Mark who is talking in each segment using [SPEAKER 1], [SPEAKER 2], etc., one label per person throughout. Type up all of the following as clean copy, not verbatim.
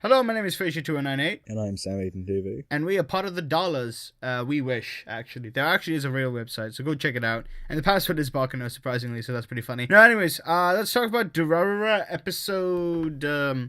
[SPEAKER 1] Hello, my name is Fisher2198.
[SPEAKER 2] And I'm Sam Aiden TV.
[SPEAKER 1] And we are part of the Dollars. We wish, actually. There actually is a real website, so go check it out. And the password is Balkano, surprisingly, so that's pretty funny. No, anyways, let's talk about Durarara episode,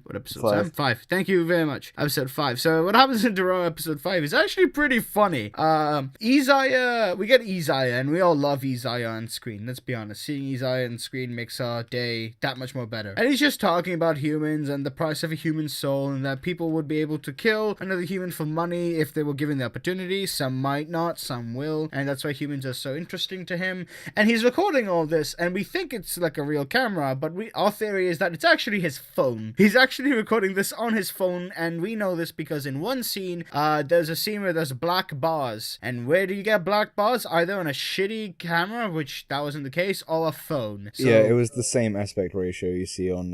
[SPEAKER 1] what episode,
[SPEAKER 2] 5.
[SPEAKER 1] Sam? 5. Thank you very much. Episode 5. So what happens in Durarara episode 5 is actually pretty funny. Izaya, we get Izaya, and we all love Izaya on screen. Let's be honest. Seeing Izaya on screen makes our day that much more better. And he's just talking about humans and the price of a human soul, and that people would be able to kill another human for money if they were given the opportunity. Some might not, some will, and that's why humans are so interesting to him. And he's recording all this, and we think it's like a real camera, but our theory is that it's actually his phone. He's actually recording this on his phone, and we know this because in one scene, there's a scene where there's black bars. And where do you get black bars? Either on a shitty camera, which that wasn't the case, or a phone. So,
[SPEAKER 2] yeah, it was the same aspect ratio you see on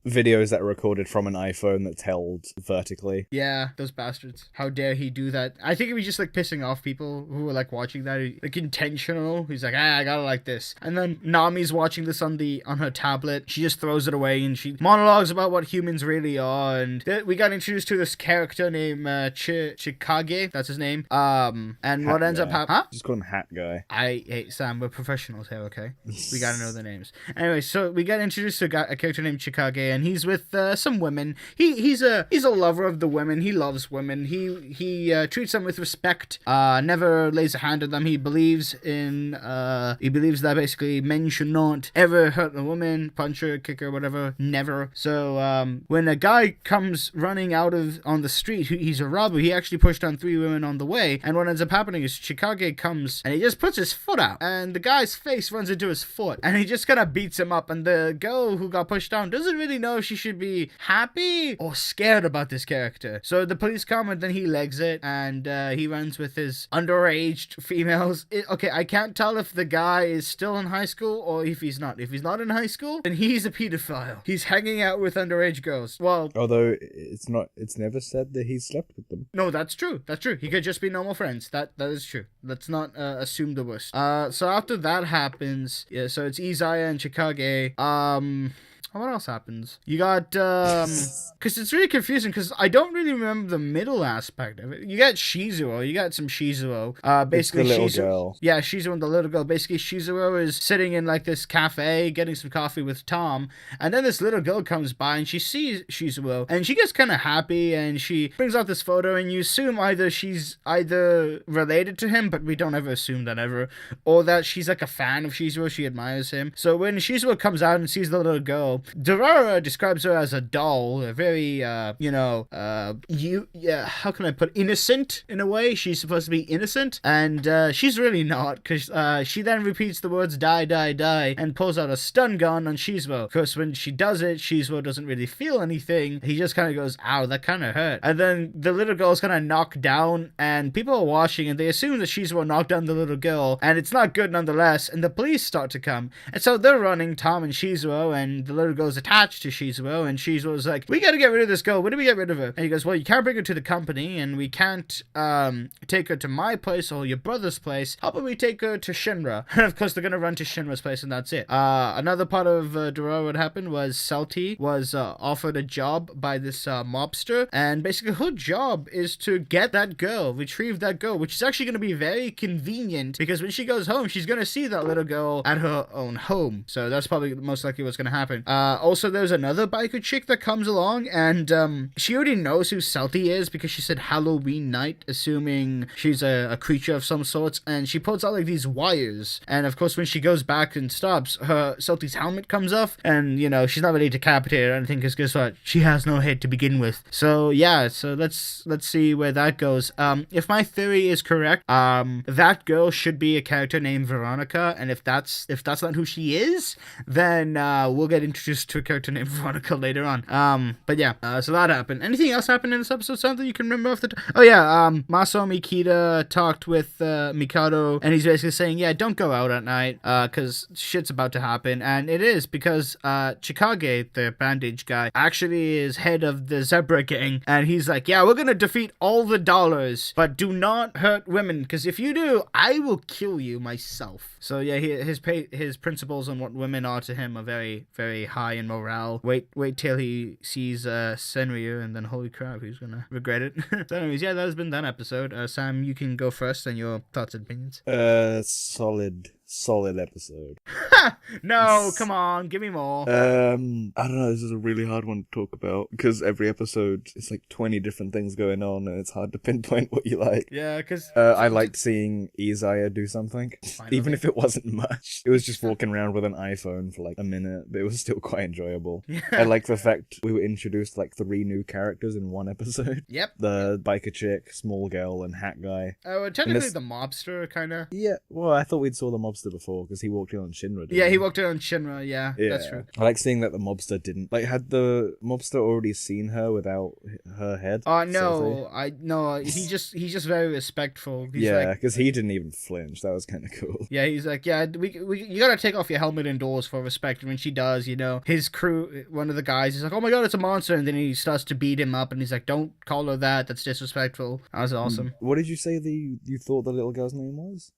[SPEAKER 2] videos that are recorded from an iPhone that's held vertically.
[SPEAKER 1] Yeah, those bastards. How dare he do that? I think he was just like pissing off people who were like watching that, like intentional. He's like, I gotta like this. And then Namie's watching this on her tablet. She just throws it away and she monologues about what humans really are. And we got introduced to this character named Chikage. That's his name. And
[SPEAKER 2] Hat
[SPEAKER 1] what ends up
[SPEAKER 2] guy.
[SPEAKER 1] happening? Huh?
[SPEAKER 2] Just call him Hat Guy.
[SPEAKER 1] Hey, Sam, we're professionals here, okay? We gotta know the names. Anyway, so we get introduced to a character named Chikage, and he's with some women. He's a lover of the women. He loves women. He treats them with respect. Never lays a hand on them. He believes that basically men should not ever hurt a woman, punch her, kick her, whatever. Never. So when a guy comes running on the street, he's a robber. He actually pushed on 3 women on the way, and what ends up happening is Chikage comes and he just puts his foot out, and the guy's face runs into his foot, and he just kind of beats him up. And the girl who got pushed down doesn't really know if she should be happy or scared about this character. So the police come, and then he legs it, and he runs with his underage females. Okay, I can't tell if the guy is still in high school or if he's not. If he's not in high school, then he's a pedophile. He's hanging out with underage girls. Well,
[SPEAKER 2] although it's never said that he slept with them.
[SPEAKER 1] no, that's true. That's true. He could just be normal friends. That is true. Let's not assume the worst. So after that happens, yeah, so it's Izaya and Chikage. What else happens? You got, because it's really confusing, because I don't really remember the middle aspect of it. You got Shizuo. You got some Shizuo. Basically,
[SPEAKER 2] it's the little girl.
[SPEAKER 1] Yeah, Shizuo and the little girl. Basically, Shizuo is sitting in, like, this cafe, getting some coffee with Tom, and then this little girl comes by, and she sees Shizuo, and she gets kind of happy, and she brings out this photo, and you assume she's either related to him, but we don't ever assume that ever, or that she's, like, a fan of Shizuo. She admires him. So when Shizuo comes out and sees the little girl, Durarara describes her as a doll, a very, how can I put, innocent in a way. She's supposed to be innocent, and she's really not, because she then repeats the words die, die, die, and pulls out a stun gun on Shizuo. Of course, when she does it, Shizuo doesn't really feel anything. He just kind of goes, ow, that kind of hurt. And then the little girl's kind of knocked down, and people are watching, and they assume that Shizuo knocked down the little girl, and it's not good nonetheless, and the police start to come. And so they're running, Tom and Shizuo, and the little girl's attached to Shizuo, and Shizuo's like, we gotta get rid of this girl. Where do we get rid of her? And he goes, well, you can't bring her to the company, and we can't take her to my place or your brother's place. How about we take her to Shinra? And of course, they're gonna run to Shinra's place, and that's it. Another part of Durarara what happened was Salty was offered a job by this mobster, and basically her job is to get that girl, retrieve that girl, which is actually gonna be very convenient, because when she goes home, she's gonna see that little girl at her own home. So that's probably most likely what's gonna happen. Also, there's another biker chick that comes along, and she already knows who Salty is because she said Halloween night, assuming she's a creature of some sorts, and she pulls out like these wires, and of course when she goes back and stops, Salty's helmet comes off, and she's not really decapitated or anything, because guess what, she has no head to begin with. So yeah, so let's see where that goes. If my theory is correct, that girl should be a character named Veronica, and if that's not who she is, then we'll get introduced to a character named Veronica later on. But yeah, so that happened. Anything else happened in this episode? Something you can remember off the oh yeah, Masao Mikita talked with Mikado, and he's basically saying, yeah, don't go out at night, because shit's about to happen. And it is, because Chikage, the bandage guy, actually is head of the Zebra gang, and he's like, yeah, we're gonna defeat all the dollars, but do not hurt women, because if you do, I will kill you myself. So yeah, his principles on what women are to him are very, very high. high in morale. Wait till he sees Senryu, and then holy crap, he's gonna regret it. So anyways, yeah, that has been that episode. Sam, you can go first and your thoughts and opinions.
[SPEAKER 2] Solid episode.
[SPEAKER 1] No, come on, give me more.
[SPEAKER 2] I don't know, this is a really hard one to talk about because every episode it's like 20 different things going on and it's hard to pinpoint what you like.
[SPEAKER 1] Yeah, because
[SPEAKER 2] I liked seeing Izaya do something, even if it wasn't much. It was just walking around with an iPhone for like a minute, but it was still quite enjoyable.
[SPEAKER 1] Yeah.
[SPEAKER 2] I like the fact we were introduced like 3 new characters in one episode.
[SPEAKER 1] Yep.
[SPEAKER 2] The biker chick, small girl, and hat guy.
[SPEAKER 1] Oh, technically the mobster, kind of.
[SPEAKER 2] Yeah, well, I thought we'd saw the mobster before because he walked in on Shinra.
[SPEAKER 1] Yeah, he walked in on Shinra. Yeah, that's true.
[SPEAKER 2] I like seeing that the mobster didn't had the mobster already seen her without her head.
[SPEAKER 1] Oh no, he's just very respectful. He's
[SPEAKER 2] because he didn't even flinch. That was kind of cool.
[SPEAKER 1] Yeah, he's like, yeah, you gotta take off your helmet indoors for respect. And when she does, his crew, one of the guys, is like, oh my god, it's a monster, and then he starts to beat him up, and he's like, don't call her that. That's disrespectful. That was awesome.
[SPEAKER 2] What did you say you thought the little girl's name was?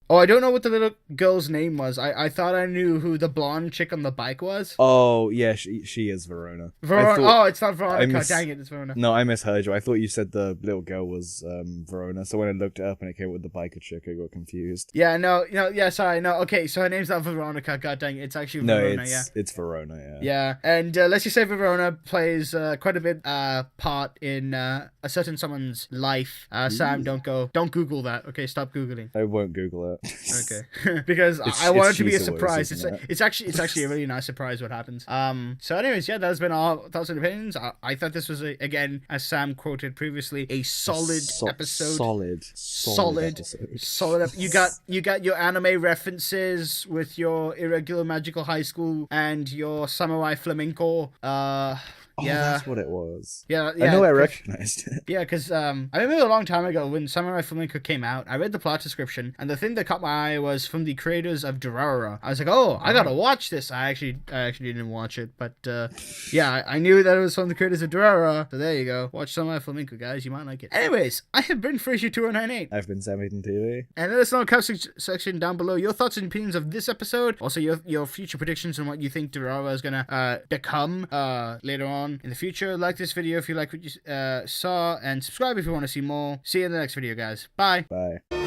[SPEAKER 1] Oh, I don't know what the little girl's name was. I thought I knew who the blonde chick on the bike was.
[SPEAKER 2] Oh, yeah, she is Verona.
[SPEAKER 1] Oh, it's not Veronica. Dang it, it's Verona.
[SPEAKER 2] No, I misheard you. I thought you said the little girl was Verona. So when I looked it up and it came with the biker chick, I got confused.
[SPEAKER 1] Yeah, sorry, no. Okay, so her name's not Veronica. God dang it, it's actually Verona.
[SPEAKER 2] It's Verona. Yeah.
[SPEAKER 1] Yeah, and let's just say Verona plays quite a bit part in a certain someo's life. Sam, don't Google that. Okay, stop googling.
[SPEAKER 2] I won't Google it.
[SPEAKER 1] Okay, because I want it to be a surprise.
[SPEAKER 2] Always,
[SPEAKER 1] it's actually a really nice surprise what happens. So anyways, yeah, that's been our thoughts and opinions. I thought this was again, as Sam quoted previously, a solid episode. Solid. You got your anime references with your irregular magical high school and your samurai flamenco.
[SPEAKER 2] That's what it was.
[SPEAKER 1] Yeah.
[SPEAKER 2] I know I recognized it.
[SPEAKER 1] Yeah, because I remember a long time ago when Samurai Flamenco came out, I read the plot description, and the thing that caught my eye was from the creators of Durarara. I was like, oh, I gotta watch this. I actually didn't watch it, but yeah, I knew that it was from the creators of Durarara. So there you go. Watch Samurai Flamenco, guys. You might like it. Anyways, I have been Frazier2098.
[SPEAKER 2] I've been Sam Eaton TV.
[SPEAKER 1] And let us know in the comment section down below your thoughts and opinions of this episode. Also, your future predictions on what you think Durarara is gonna become later on in the future. Like this video if you like what you saw, and subscribe if you want to see more. See you in the next video, guys. Bye.